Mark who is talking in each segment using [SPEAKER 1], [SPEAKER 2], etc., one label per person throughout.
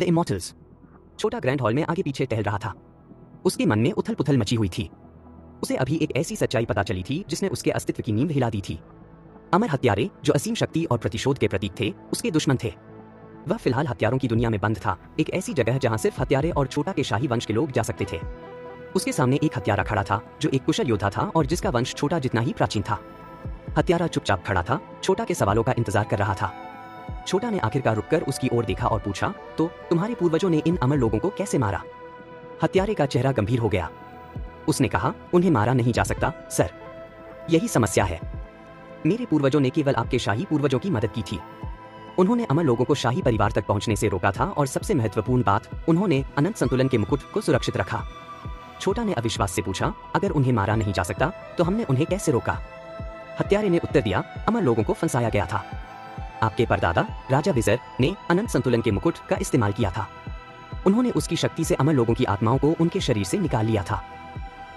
[SPEAKER 1] The immortals. छोटा grand hall में आगे पीछे टहल रहा था। उसके मन में उथल पुथल मची हुई थी। उसे अभी एक ऐसी सच्चाई पता चली थी जिसने उसके अस्तित्व की नींव हिला दी थी। अमर हत्यारे, जो असीम शक्ति और प्रतिशोध के प्रतीक थे, उसके दुश्मन थे। वह फिलहाल हत्यारों की दुनिया में बंद था, एक ऐसी जगह जहां सिर्फ हत्यारे और छोटा के शाही वंश के लोग जा सकते थे। उसके सामने एक हत्यारा खड़ा था जो एक कुशल योद्धा था और जिसका वंश छोटा जितना ही प्राचीन था। हत्यारा चुपचाप खड़ा था, छोटा के सवालों का इंतजार कर रहा था। छोटा ने आखिरकार रुककर उसकी ओर देखा और पूछा, तो तुम्हारे पूर्वजों ने इन अमर लोगों को कैसे मारा? हत्यारे का चेहरा गंभीर हो गया। उसने कहा, उन्हें मारा नहीं जा सकता सर, यही समस्या है। मेरे पूर्वजों ने केवल आपके शाही पूर्वजों की मदद की थी। उन्होंने अमर लोगों को शाही परिवार तक पहुंचने से रोका था और सबसे महत्वपूर्ण बात, उन्होंने अनंत संतुलन के मुकुट को सुरक्षित रखा। छोटा ने अविश्वास से पूछा, अगर उन्हें मारा नहीं जा सकता तो हमने उन्हें कैसे रोका? हत्यारे ने उत्तर दिया, अमर लोगों को फंसाया गया था। आपके परदादा राजा विजर ने अनंत संतुलन के मुकुट का इस्तेमाल किया था। उन्होंने उसकी शक्ति से अमर लोगों की आत्माओं को उनके शरीर से निकाल लिया था।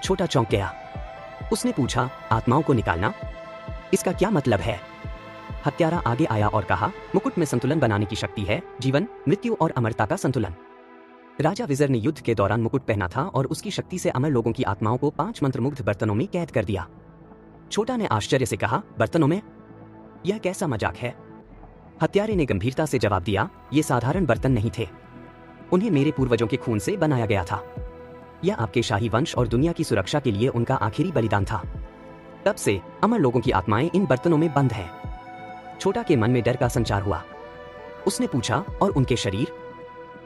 [SPEAKER 1] छोटा चौंक गया। उसने पूछा, आत्माओं को निकालना? इसका क्या मतलब है? हत्यारा आगे आया और कहा, मुकुट में संतुलन बनाने की शक्ति है, जीवन, मृत्यु और अमरता का संतुलन। राजा विजर ने युद्ध के दौरान मुकुट पहना था और उसकी शक्ति से अमर लोगों की आत्माओं को 5 मंत्रमुग्ध बर्तनों में कैद कर दिया। छोटा ने आश्चर्य से कहा, बर्तनों में? यह कैसा मजाक है? हत्यारे ने गंभीरता से जवाब दिया, ये साधारण बर्तन नहीं थे। उन्हें मेरे पूर्वजों के खून से बनाया गया था। यह आपके शाही वंश और दुनिया की सुरक्षा के लिए उनका आखिरी बलिदान था। तब से अमर लोगों की आत्माएं इन बर्तनों में बंद हैं। छोटा के मन में डर का संचार हुआ। उसने पूछा, और उनके शरीर,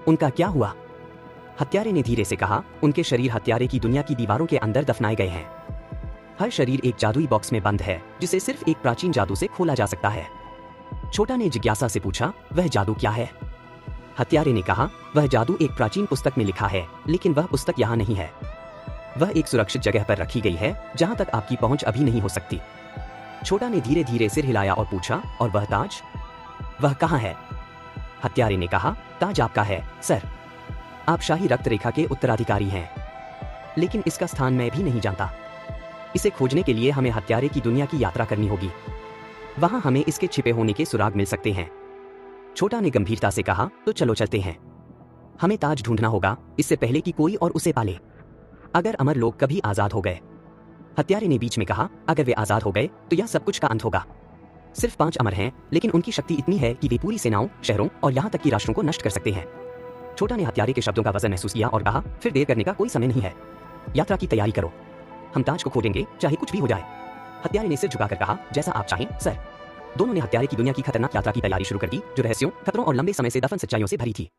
[SPEAKER 1] उनका क्या हुआ? हत्यारे ने धीरे से कहा, उनके शरीर हत्यारे की दुनिया की दीवारों के अंदर दफनाए गए हैं। हर शरीर एक जादुई बॉक्स में बंद है जिसे सिर्फ एक प्राचीन जादू से खोला जा सकता है। छोटा ने जिज्ञासा से पूछा, वह जादू क्या है? हत्यारे ने कहा, वह जादू एक प्राचीन पुस्तक में लिखा है, लेकिन वह पुस्तक यहाँ नहीं है। वह एक सुरक्षित जगह पर रखी गई है जहां तक आपकी पहुंच अभी नहीं हो सकती। छोटा ने धीरे धीरे सिर हिलाया और पूछा, और वह ताज, वह कहाँ है? हत्यारे ने कहा, ताज आपका है सर, आप शाही रक्त रेखा के उत्तराधिकारी हैं, लेकिन इसका स्थान मैं भी नहीं जानता। इसे खोजने के लिए हमें हत्यारे की दुनिया की यात्रा करनी होगी। वहां हमें इसके छिपे होने के सुराग मिल सकते हैं। छोटा ने गंभीरता से कहा, तो चलो चलते हैं। हमें ताज ढूंढना होगा इससे पहले कि कोई और उसे पाले। अगर अमर लोग कभी आजाद हो गए, हत्यारे ने बीच में कहा, अगर वे आजाद हो गए तो यह सब कुछ का अंत होगा। सिर्फ 5 अमर हैं, लेकिन उनकी शक्ति इतनी है कि वे पूरी सेनाओं, शहरों और यहाँ तक कि राष्ट्रों को नष्ट कर सकते हैं। छोटा ने हत्यारे के शब्दों का वजन महसूस किया और कहा, फिर देर करने का कोई समय नहीं है। यात्रा की तैयारी करो, हम ताज को खोजेंगे चाहे कुछ भी हो जाए। हत्यारे ने सिर झुकाकर कहा, जैसा आप चाहें सर। दोनों ने हत्यारे की दुनिया की खतरनाक यात्रा की तैयारी शुरू कर दी, जो रहस्यों, खतरों और लंबे समय से दफन सच्चाइयों से भरी थी।